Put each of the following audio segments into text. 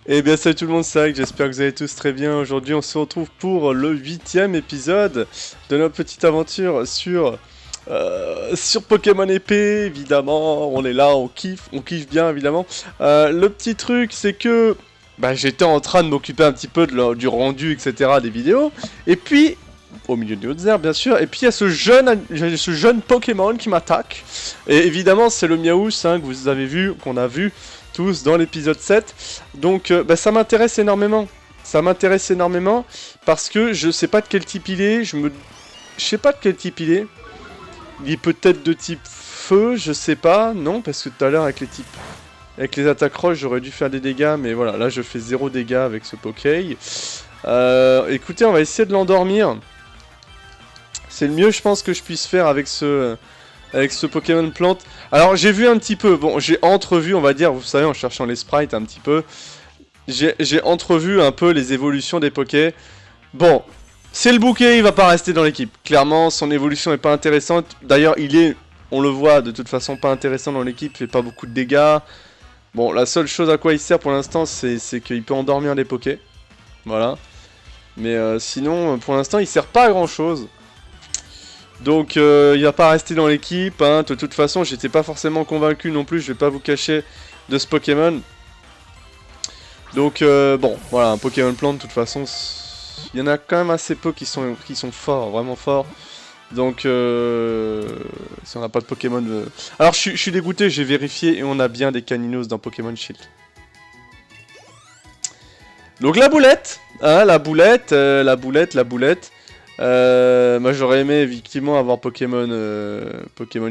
Eh bien salut tout le monde, c'est Ike, j'espère que vous allez tous très bien. Aujourd'hui on se retrouve pour le 8e épisode de notre petite aventure sur Pokémon épée, évidemment. On est là, on kiffe bien évidemment. Le petit truc c'est que j'étais en train de m'occuper un petit peu du rendu, etc. des vidéos. Et puis, au milieu de hautes herbes bien sûr, et puis il y a ce jeune Pokémon qui m'attaque. Et évidemment c'est le Miaous que vous avez vu, qu'on a vu tous dans l'épisode 7. Donc ça m'intéresse énormément. Ça m'intéresse énormément parce que je sais pas de quel type il est. Je sais pas de quel type il est. Il est peut-être de type feu, je sais pas. Non, parce que tout à l'heure avec les types... Avec les attaques roches, j'aurais dû faire des dégâts, mais voilà, là je fais 0 dégâts avec ce Poké. Écoutez, on va essayer de l'endormir. C'est le mieux, je pense, que je puisse faire avec ce Pokémon plante. Alors j'ai vu un petit peu, bon j'ai entrevu on va dire, vous savez en cherchant les sprites un petit peu, j'ai entrevu un peu les évolutions des Poké. Bon, c'est le bouquet, il va pas rester dans l'équipe. Clairement son évolution est pas intéressante, d'ailleurs il est, on le voit de toute façon pas intéressant dans l'équipe, il fait pas beaucoup de dégâts. Bon la seule chose à quoi il sert pour l'instant c'est qu'il peut endormir les Poké. Voilà. Mais sinon pour l'instant il sert pas à grand chose. Donc il va pas rester dans l'équipe, hein. De toute façon j'étais pas forcément convaincu non plus, je vais pas vous cacher, de ce Pokémon. Donc bon, voilà, un Pokémon plante de toute façon, il y en a quand même assez peu qui sont forts, vraiment forts. Donc si on n'a pas de Pokémon... Alors je suis dégoûté, j'ai vérifié et on a bien des Caninos dans Pokémon Shield. Donc la boulette, hein, la boulette. Moi j'aurais aimé effectivement avoir Pokémon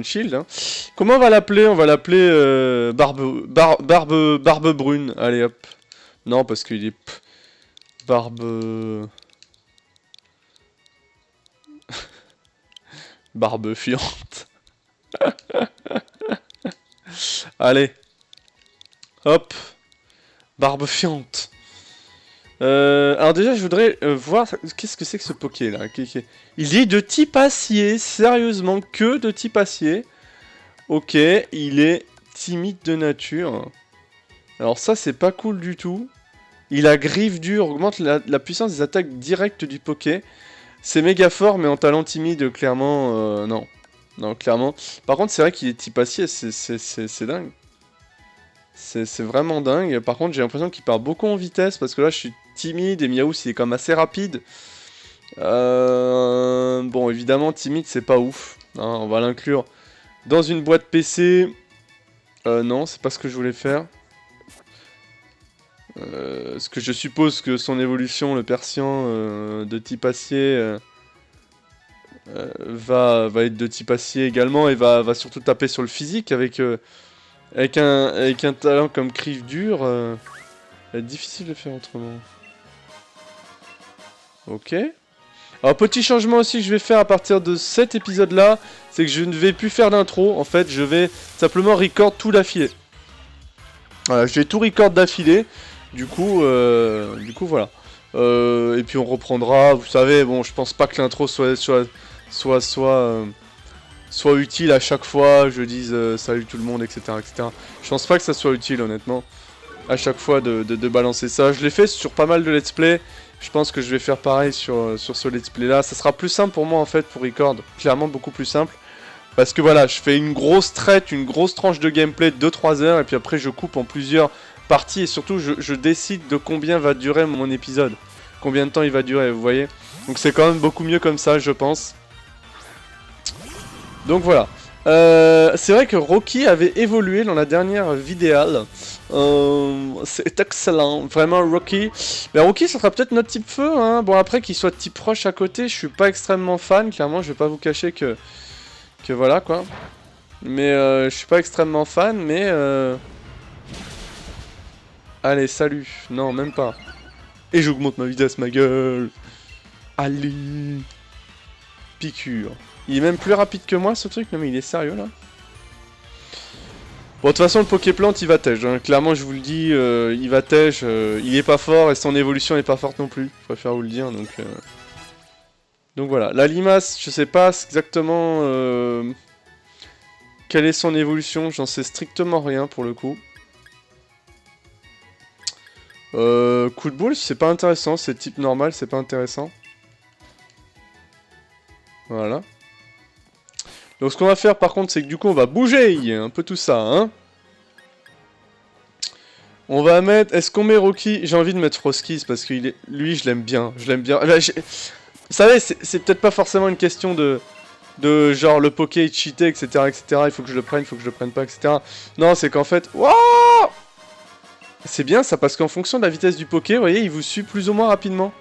Shield. Hein. Comment on va l'appeler? On va l'appeler Barbe Brune. Allez hop. Non parce qu'il est Barbe Barbe Fiante. Allez. Hop. Barbe Fiante. Alors déjà je voudrais voir qu'est-ce que c'est que ce Poké là. Il est de type acier, sérieusement que de type acier. Ok, il est timide de nature. Alors ça c'est pas cool du tout. Il a griffe dure, augmente la puissance des attaques directes du Poké. C'est méga fort mais en talent timide clairement non. Non clairement. Par contre c'est vrai qu'il est type acier, c'est dingue. C'est vraiment dingue. Par contre, j'ai l'impression qu'il part beaucoup en vitesse parce que là, je suis timide et Miaous, il est quand même assez rapide. Bon, évidemment, timide, c'est pas ouf. Hein, on va l'inclure dans une boîte PC. Non, c'est pas ce que je voulais faire. Parce que je suppose que son évolution, le Persian de type acier, va être de type acier également et va surtout taper sur le physique avec un talent comme Griffe Dure, ça va être difficile de faire autrement. Ok. Alors petit changement aussi que je vais faire à partir de cet épisode là, c'est que je ne vais plus faire d'intro, en fait je vais simplement record tout d'affilée. Voilà, je vais tout record d'affilée, du coup voilà. Et puis on reprendra, vous savez, bon je pense pas que l'intro soit utile à chaque fois, je dise salut tout le monde, etc., etc. Je pense pas que ça soit utile honnêtement, à chaque fois de balancer ça. Je l'ai fait sur pas mal de let's play, je pense que je vais faire pareil sur ce let's play là. Ça sera plus simple pour moi en fait pour record, clairement beaucoup plus simple. Parce que voilà, je fais une grosse traite, une grosse tranche de gameplay de 2-3 heures, et puis après je coupe en plusieurs parties, et surtout je décide de combien va durer mon épisode. Combien de temps il va durer, vous voyez. Donc c'est quand même beaucoup mieux comme ça, je pense. Donc voilà. C'est vrai que Rocky avait évolué dans la dernière vidéo. C'est excellent, vraiment Rocky. Mais Rocky, ça sera peut-être notre type feu. Hein. Bon, après qu'il soit type roche à côté, je suis pas extrêmement fan. Clairement, je vais pas vous cacher que voilà quoi. Mais je suis pas extrêmement fan, mais allez, salut. Non, même pas. Et j'augmente ma vitesse, ma gueule. Allez. Piqûre. Il est même plus rapide que moi ce truc, non mais il est sérieux là. Bon de toute façon le Poképlante il va tège, hein. Clairement je vous le dis, il va tège, il est pas fort et son évolution est pas forte non plus, je préfère vous le dire donc voilà. La limace, je sais pas exactement quelle est son évolution, j'en sais strictement rien pour le coup. Coup de boule, c'est pas intéressant. C'est type normal, c'est pas intéressant. Voilà. Donc ce qu'on va faire par contre, c'est que du coup on va bouger un peu tout ça, hein. On va mettre... Est-ce qu'on met Rocky? J'ai envie de mettre Froskies parce que lui je l'aime bien. Je l'aime bien. Là, vous savez, c'est peut-être pas forcément une question de genre le poké est cheaté, etc., etc. Il faut que je le prenne, il faut que je le prenne pas, etc. Non, c'est qu'en fait... Wouah, c'est bien ça parce qu'en fonction de la vitesse du poké, vous voyez, il vous suit plus ou moins rapidement.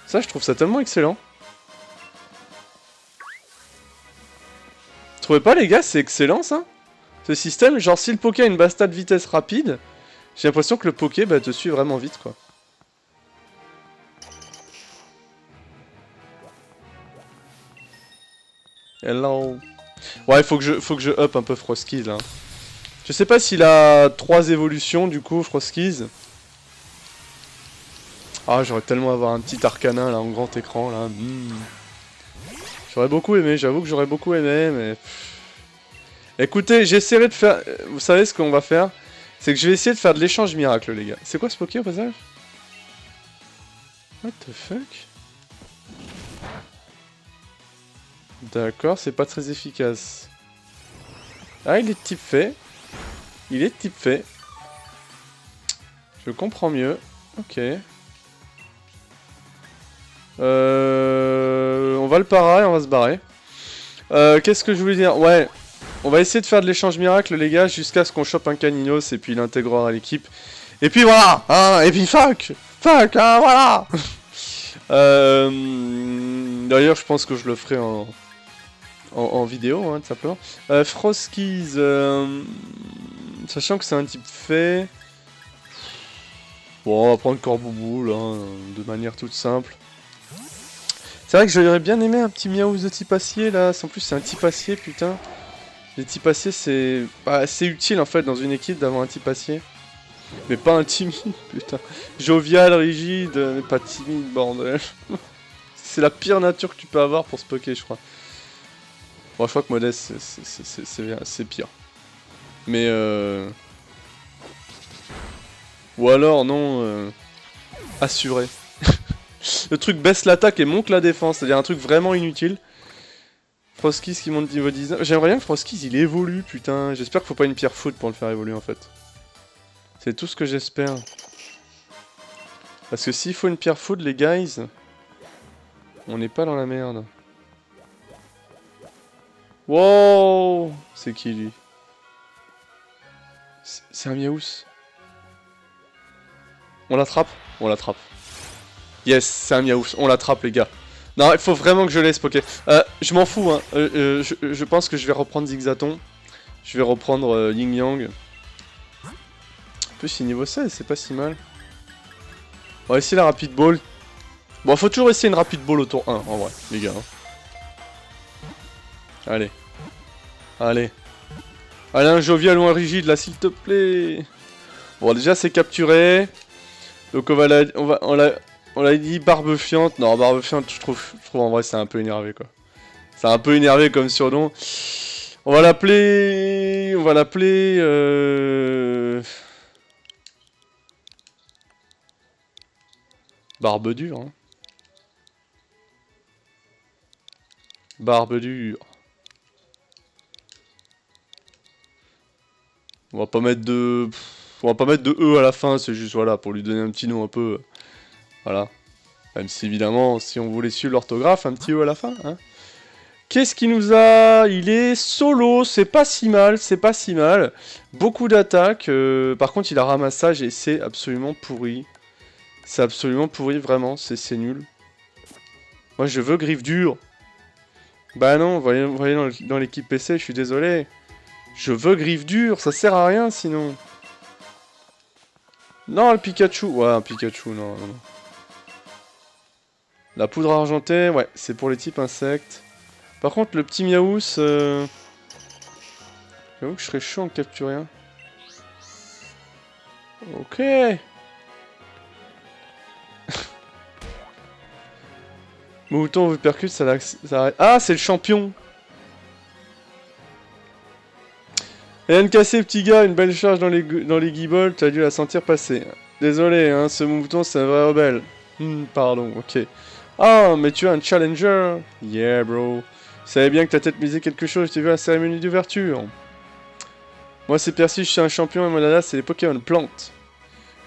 Ça, je trouve ça tellement excellent. Vous trouvez pas les gars, c'est excellent ça? Ce système, genre si le Poké a une basta de vitesse rapide, j'ai l'impression que le Poké bah, te suit vraiment vite quoi. Hello. Ouais, faut que je up un peu Froskies là. Je sais pas s'il a 3 évolutions du coup, Froskies. Ah, j'aurais tellement avoir un petit Arcanin là en grand écran là. J'aurais beaucoup aimé, j'avoue que j'aurais beaucoup aimé, mais... Écoutez, j'essaierai de faire... Vous savez ce qu'on va faire? C'est que je vais essayer de faire de l'échange miracle, les gars. C'est quoi ce Poké au passage? What the fuck? D'accord, c'est pas très efficace. Ah, il est de type fait. Il est de type fait. Je comprends mieux. Ok. On va le para et on va se barrer. Qu'est-ce que je voulais dire? Ouais. On va essayer de faire de l'échange miracle, les gars, jusqu'à ce qu'on chope un Caninos et puis il intégrera à l'équipe. Et puis voilà, hein, et puis fuck, hein, voilà. D'ailleurs, je pense que je le ferai en vidéo, hein, tout simplement. Froskies, sachant que c'est un type fait... Bon, on va prendre Corboubou, là, de manière toute simple. C'est vrai que j'aurais bien aimé un petit Miaouz de type acier, là. En plus, c'est un type acier, putain. Les types acier, c'est assez utile, en fait, dans une équipe, d'avoir un type acier. Mais pas un timide, putain. Jovial, rigide, mais pas timide, bordel. C'est la pire nature que tu peux avoir pour se poker, je crois. Bon, je crois que Modeste, c'est pire. Mais ou alors, non, assuré. Le truc baisse l'attaque et monte la défense, c'est-à-dire un truc vraiment inutile. Froskies qui monte niveau 19. J'aimerais bien que Froskies il évolue, putain. J'espère qu'il faut pas une pierre foot pour le faire évoluer en fait. C'est tout ce que j'espère. Parce que s'il faut une pierre foot, les guys, on n'est pas dans la merde. Wow! C'est qui lui? C'est un Miaous. On l'attrape? On l'attrape. Yes, c'est un Miaous. On l'attrape, les gars. Non, il faut vraiment que je laisse Poké. Je m'en fous, hein. Je pense que je vais reprendre Zigzaton. Je vais reprendre Yin Yang. En plus, il est niveau 16, c'est pas si mal. On va essayer la Rapid Ball. Bon, faut toujours essayer une Rapid Ball au tour 1, en vrai, les gars. Hein. Allez. Allez. Allez, un jovial ou un rigide, là, s'il te plaît. Bon, déjà, c'est capturé. Donc, on l'a dit barbefiante. Non, barbefiante, je trouve en vrai, c'est un peu énervé, quoi. C'est un peu énervé comme surnom. On va l'appeler... Barbe dure, hein. Barbe dure. On va pas mettre de... On va pas mettre de E à la fin, c'est juste, voilà, pour lui donner un petit nom un peu... Voilà. Même si, évidemment, si on voulait suivre l'orthographe, un petit E à la fin, hein. Qu'est-ce qu'il nous a? Il est solo, c'est pas si mal, c'est pas si mal. Beaucoup d'attaques, par contre il a ramassage et c'est absolument pourri. C'est absolument pourri, vraiment, c'est nul. Moi je veux griffe dure. Bah non, voyez dans l'équipe PC, je suis désolé. Je veux griffe dure, ça sert à rien sinon. Non, le Pikachu. Ouais, un Pikachu, non. La poudre argentée, ouais, c'est pour les types insectes. Par contre, le petit Miaous, j'avoue que je serais chaud en capturer un. Ok. Mouton vous percute, ça arrête. Ah, c'est le champion. Rien de cassé, petit gars, une belle charge dans les guibolles, t'as dû la sentir passer. Désolé, hein, ce mouton c'est un vrai rebelle. Pardon, ok. Ah, mais tu es un challenger. Yeah, bro. Je savais bien que ta tête misait quelque chose, je t'ai vu à la cérémonie d'ouverture. Moi c'est Percy, je suis un champion et mon dada c'est les Pokémon plantes.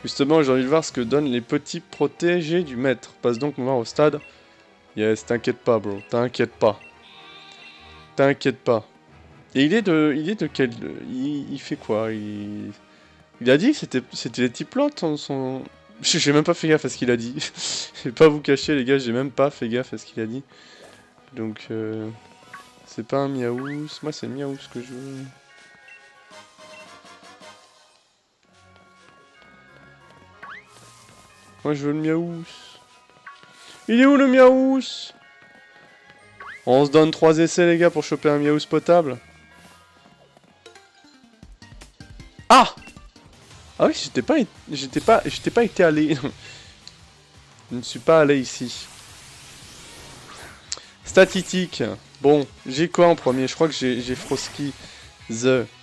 Justement, j'ai envie de voir ce que donnent les petits protégés du maître. Passe donc me voir au stade. Yes, t'inquiète pas, bro. T'inquiète pas. T'inquiète pas. Et il est de quel... Il fait quoi? Il a dit que c'était les types plantes, son... J'ai même pas fait gaffe à ce qu'il a dit. Je vais pas vous cacher, les gars, j'ai même pas fait gaffe à ce qu'il a dit. Donc, c'est pas un Miaous. Moi, c'est Miaous que je veux. Moi, je veux le Miaous. Il est où, le Miaous? On se donne 3 essais, les gars, pour choper un Miaous potable. Ah! Ah oui, j'étais pas été allé. Je ne suis pas allé ici. Statistique. Bon, j'ai quoi en premier? Je crois que j'ai Frosky.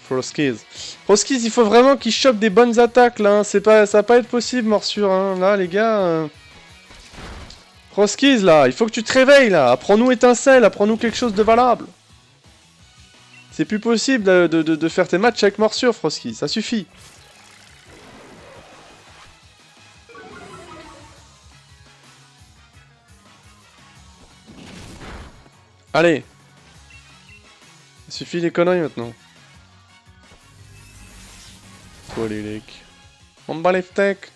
Froskies. Froskies, il faut vraiment qu'il chope des bonnes attaques là. Hein. Ça va pas être possible, morsure. Hein. Là, les gars. Froskies, là, il faut que tu te réveilles là. Apprends-nous étincelle, apprends-nous quelque chose de valable. C'est plus possible de faire tes matchs avec morsure, Frosky. Ça suffit. Allez. Ça suffit les conneries maintenant. Toi les lecs. On bat les steaks.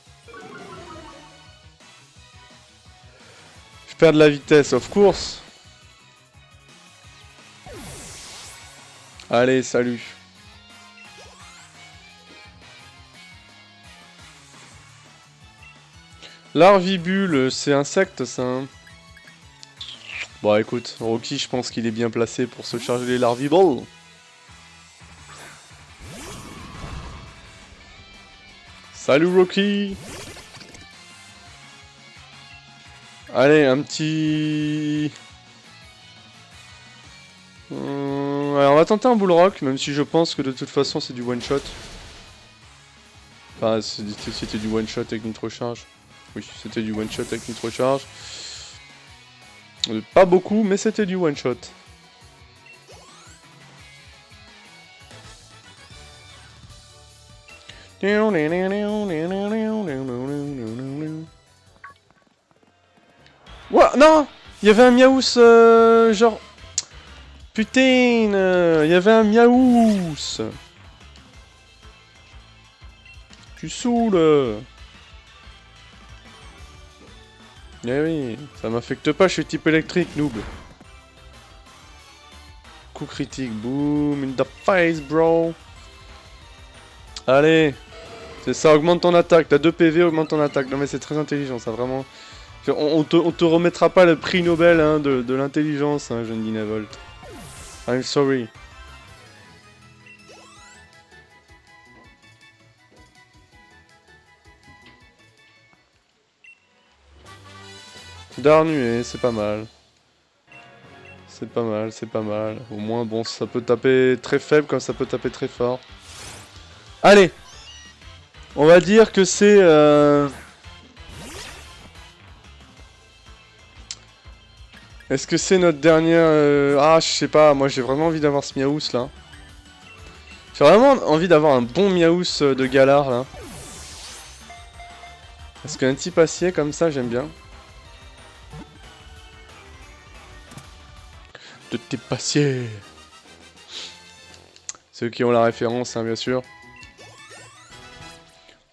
Je perds de la vitesse, of course. Allez, salut. Larvibule, c'est insecte ça. Hein. Bon écoute, Rocky je pense qu'il est bien placé pour se charger les larviballs. Salut Rocky. Allez, un petit... Alors on va tenter un bull rock, même si je pense que de toute façon c'est du one shot. Enfin, c'était du one shot avec nitro charge. Oui, c'était du one shot avec nitro charge. Pas beaucoup, mais c'était du one shot. What? Non! Il y avait un Miaous, genre... Putain! Il y avait un Miaous! Tu saoules! Eh oui, ça m'affecte pas, je suis type électrique, noob. Coup critique, boom, in the face, bro! Allez! C'est ça, augmente ton attaque, t'as 2 PV, augmente ton attaque. Non mais c'est très intelligent, ça, vraiment... On te remettra pas le prix Nobel hein, de l'intelligence, hein, jeune Dynavolt. I'm sorry. Darnué, c'est pas mal. C'est pas mal, c'est pas mal. Au moins, bon, ça peut taper très faible comme ça peut taper très fort. Allez! On va dire que c'est... Est-ce que c'est notre dernière... Ah, je sais pas, moi j'ai vraiment envie d'avoir ce Miaous là. J'ai vraiment envie d'avoir un bon Miaous de Galar là. Parce qu'un type acier comme ça, j'aime bien. De type acier. Ceux qui ont la référence, hein, bien sûr.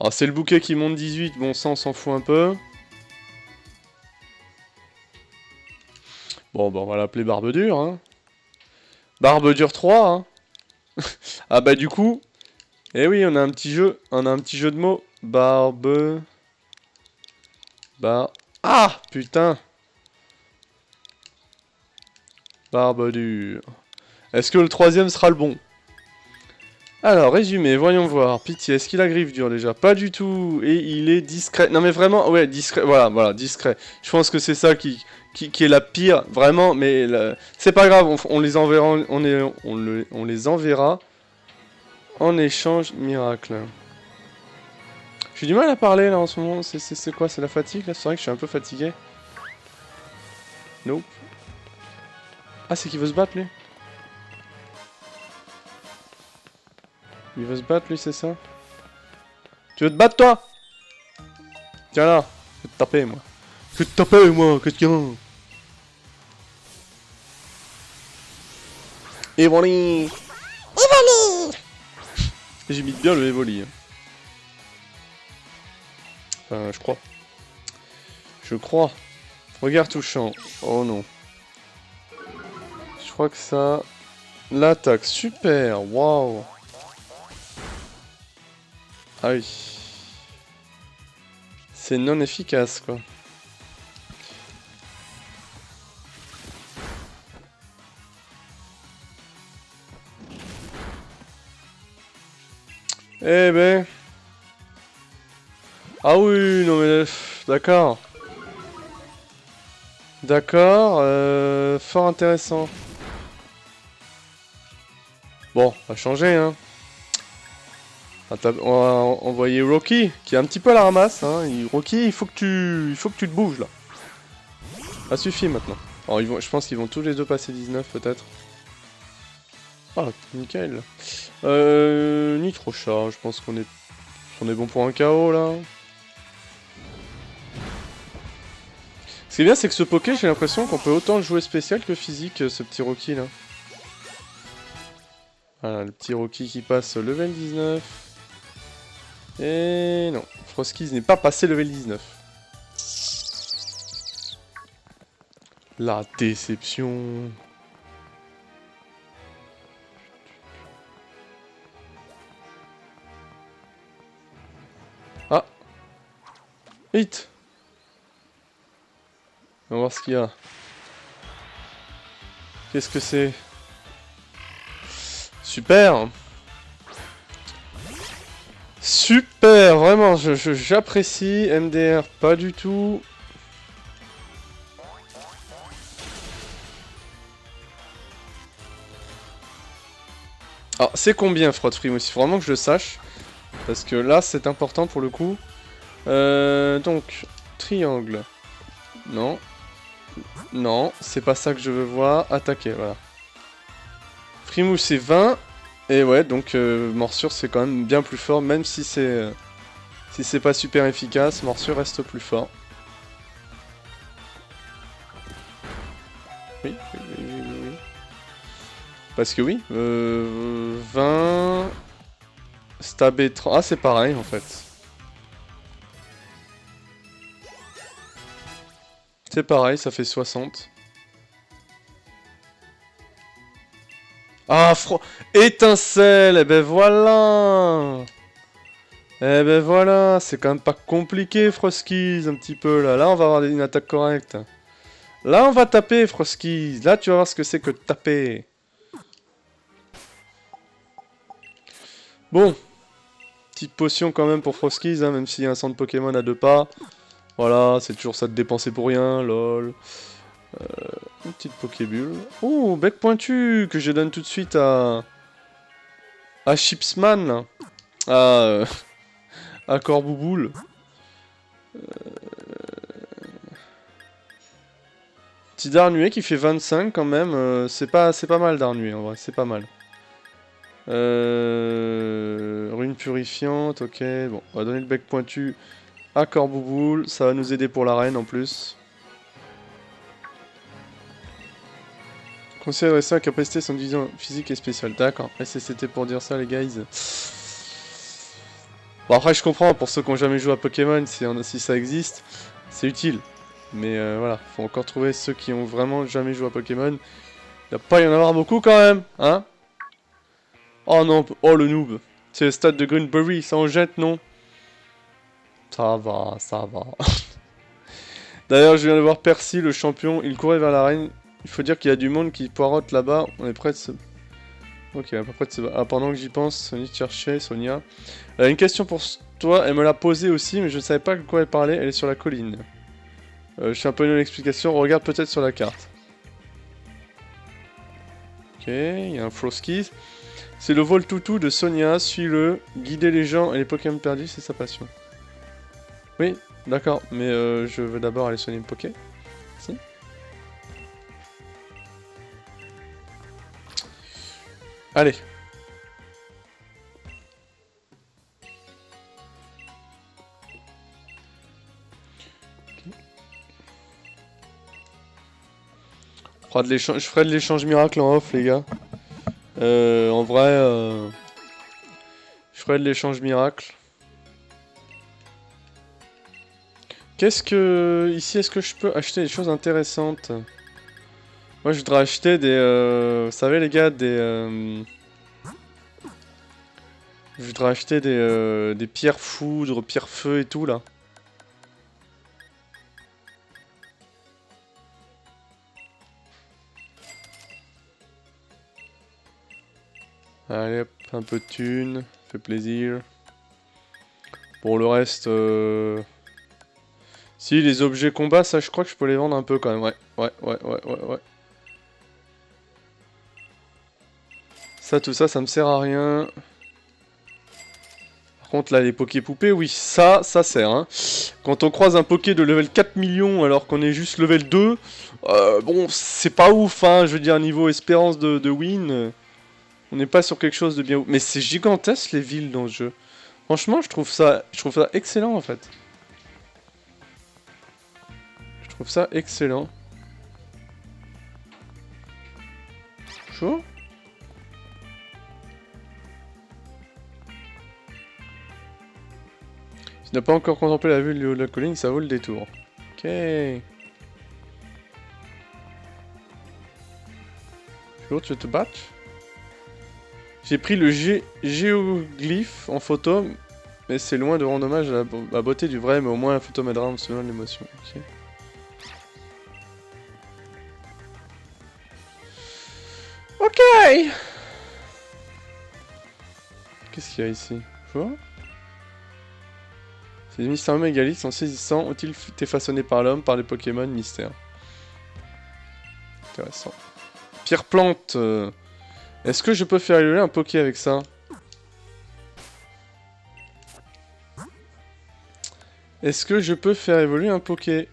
Alors c'est le bouquet qui monte 18, bon ça on s'en fout un peu. Bon, bah on va l'appeler Barbedure, hein. Barbedure 3, hein. Ah bah du coup... Eh oui, on a un petit jeu de mots. Ah, putain. Barbedure. Est-ce que le troisième sera le bon? Alors, résumé, voyons voir. Pitié, est-ce qu'il a griffe dure déjà? Pas du tout. Et il est discret. Non mais vraiment, ouais, discret. Voilà, discret. Je pense que c'est ça qui est la pire, vraiment. Mais c'est pas grave, on les enverra, on les enverra En échange, miracle. J'ai du mal à parler là en ce moment. C'est quoi? C'est la fatigue là? C'est vrai que je suis un peu fatigué. Nope. Ah, c'est qu'il veut se battre lui? Il veut se battre lui, c'est ça? Tu veux te battre toi? Tiens là. Je vais te taper moi. Je vais te taper moi, qu'est-ce qu'il y a? Evoli! Evoli! J'imite bien le Evoli. Enfin, je crois. Je crois. Regard touchant. Oh non. Je crois que ça... L'attaque, super, waouh. Ah oui. C'est non efficace, quoi. Eh ben... Ah oui, non mais... D'accord. D'accord, fort intéressant. Bon, on va changer, hein. On va envoyer Rocky, qui est un petit peu à la ramasse, hein. Rocky, il faut que tu te bouges, là. Ça suffit, maintenant. Alors, je pense qu'ils vont tous les deux passer 19, peut-être. Ah, nickel. Nitrochat, je pense qu'on est bon pour un KO, là. Ce qui est bien, c'est que ce Poké, j'ai l'impression qu'on peut autant le jouer spécial que physique, ce petit Rocky, là. Voilà, le petit Rocky qui passe level 19. Et non, Froskies n'est pas passé level 19. La déception. Ah. Hit. On va voir ce qu'il y a. Qu'est-ce que c'est? Super. Super, vraiment, j'apprécie. MDR, pas du tout. Alors, c'est combien, Fraud Free? Il faut vraiment que je le sache. Parce que là, c'est important pour le coup. Donc, triangle. Non. Non, c'est pas ça que je veux voir. Attaquer, voilà. Frimousse, c'est 20. Et ouais, donc morsure, c'est quand même bien plus fort, même si c'est pas super efficace, morsure reste plus fort. Oui, oui, oui, oui, oui. Parce que oui, 20... Stabé 30... Ah, c'est pareil, en fait. C'est pareil, ça fait 60. Ah, étincelle. Eh ben voilà. Eh ben voilà, c'est quand même pas compliqué, Froskies, un petit peu, là. Là, on va avoir une attaque correcte. Là, on va taper, Froskies. Là, tu vas voir ce que c'est que de taper. Bon. Petite potion quand même pour Froskies, hein, même s'il y a un centre Pokémon à 2 pas. Voilà, c'est toujours ça de dépenser pour rien, lol. Une petite Pokébule. Oh, bec pointu, que je donne tout de suite à... Chipsman, là. À Corbouboule. Petit Darnuet qui fait 25 quand même. C'est pas mal Darnuet en vrai, c'est pas mal. Rune purifiante, ok. Bon, on va donner le bec pointu à Corbouboule. Ça va nous aider pour l'arène en plus. Conseil adressé à capacité sans division physique et spéciale. D'accord, c'était pour dire ça les guys. Bon après je comprends, pour ceux qui n'ont jamais joué à Pokémon, si ça existe, c'est utile. Mais voilà, faut encore trouver ceux qui ont vraiment jamais joué à Pokémon. Il va pas y en avoir beaucoup quand même, hein? Oh non, oh le noob. C'est le stade de Greenberry, ça en jette, non? Ça va, ça va. D'ailleurs, je viens de voir Percy, le champion, il courait vers l'arène. Il faut dire qu'il y a du monde qui poirote là-bas. On est prêt de se... Ok, à peu près de se... Ah, pendant que j'y pense, Sony cherchait, Sonia. Une question pour toi, elle me l'a posée aussi, mais je ne savais pas de quoi elle parlait. Elle est sur la colline. Je suis un peu une explication, regarde peut-être sur la carte. Ok, il y a un Froskies. C'est le vol toutou de Sonia, suis-le. Guider les gens et les Pokémon perdus, c'est sa passion. Oui, d'accord, mais je veux d'abord aller soigner le Poké. Si. Allez. Je ferai de l'échange miracle en off, les gars. En vrai, je ferai de l'échange miracle. Qu'est-ce que... Ici, est-ce que je peux acheter des choses intéressantes? Moi, je voudrais acheter des... Vous savez, les gars, des... Je voudrais acheter des pierres foudre, pierres feu et tout, là. Allez, hop, un peu de thunes, fait plaisir. Pour le reste... Si, les objets combat, ça, je crois que je peux les vendre un peu, quand même, ouais. Ouais. Ça, tout ça, ça me sert à rien. Par contre, là, les Poké-poupées, oui, ça sert, hein. Quand on croise un Poké de level 4 millions alors qu'on est juste level 2, bon, c'est pas ouf, hein, je veux dire, niveau espérance de win, on n'est pas sur quelque chose de bien ouf. Mais c'est gigantesque, les villes dans ce jeu. Franchement, je trouve ça excellent, en fait. Je trouve ça excellent. Chaud ? Si tu n'as pas encore contemplé la vue du haut de la colline, ça vaut le détour. Ok. Chaud, tu veux te battre? J'ai pris le géoglyphe en photo, mais c'est loin de rendre hommage à la beauté du vrai, mais au moins la photo m'aidera à me souvenir de l'émotion. Ok. Ok. Qu'est-ce qu'il y a ici? Quoi? Ces mystères mégalithes sont saisissants. Ont-ils été façonnés par l'homme, par les Pokémon mystères? Intéressant. Pierre plante. Est-ce que je peux faire évoluer un Poké avec ça? Est-ce que je peux faire évoluer un Poké?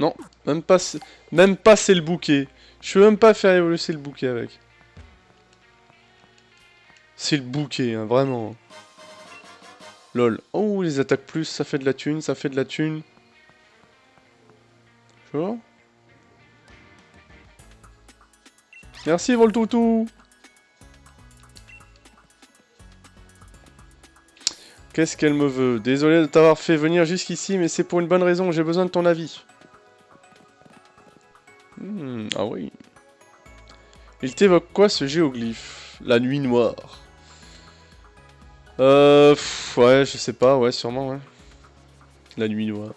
Non, même pas c'est le bouquet. Je peux même pas faire évoluer le bouquet avec. C'est le bouquet, hein, vraiment. Lol. Oh, les attaques plus, ça fait de la thune, ça fait de la thune. Tu vois? Merci, Voltoutou. Qu'est-ce qu'elle me veut? Désolé de t'avoir fait venir jusqu'ici, mais c'est pour une bonne raison, j'ai besoin de ton avis. Ah oui. Il t'évoque quoi ce géoglyphe? La nuit noire. Ouais, je sais pas, ouais, sûrement, ouais. La nuit noire.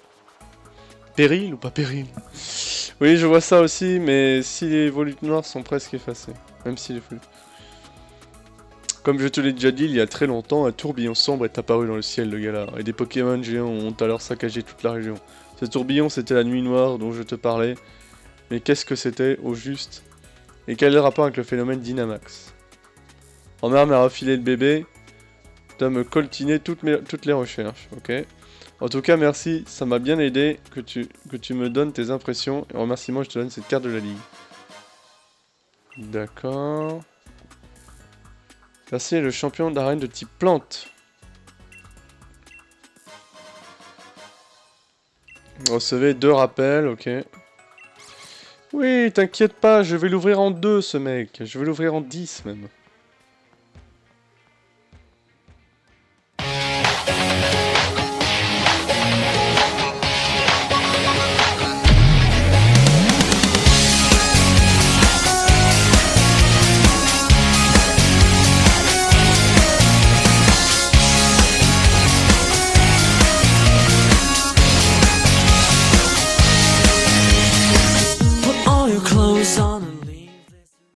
Péril ou pas péril? Oui, je vois ça aussi, mais si les volutes noires sont presque effacées. Même si les volutes... Comme je te l'ai déjà dit, il y a très longtemps, un tourbillon sombre est apparu dans le ciel de Galar, et des Pokémon géants ont alors saccagé toute la région. Ce tourbillon, c'était la nuit noire dont je te parlais, mais qu'est-ce que c'était, au juste? Et quel est le rapport avec le phénomène Dynamax? En m'a refilé le bébé, doit me coltiner toutes les recherches, ok? En tout cas, merci, ça m'a bien aidé que tu me donnes tes impressions, et en remerciement, je te donne cette carte de la ligue. D'accord... Merci, le champion d'arène de type plante. Recevez 2 rappels, ok. Oui, t'inquiète pas, je vais l'ouvrir en 2 ce mec. Je vais l'ouvrir en 10 même.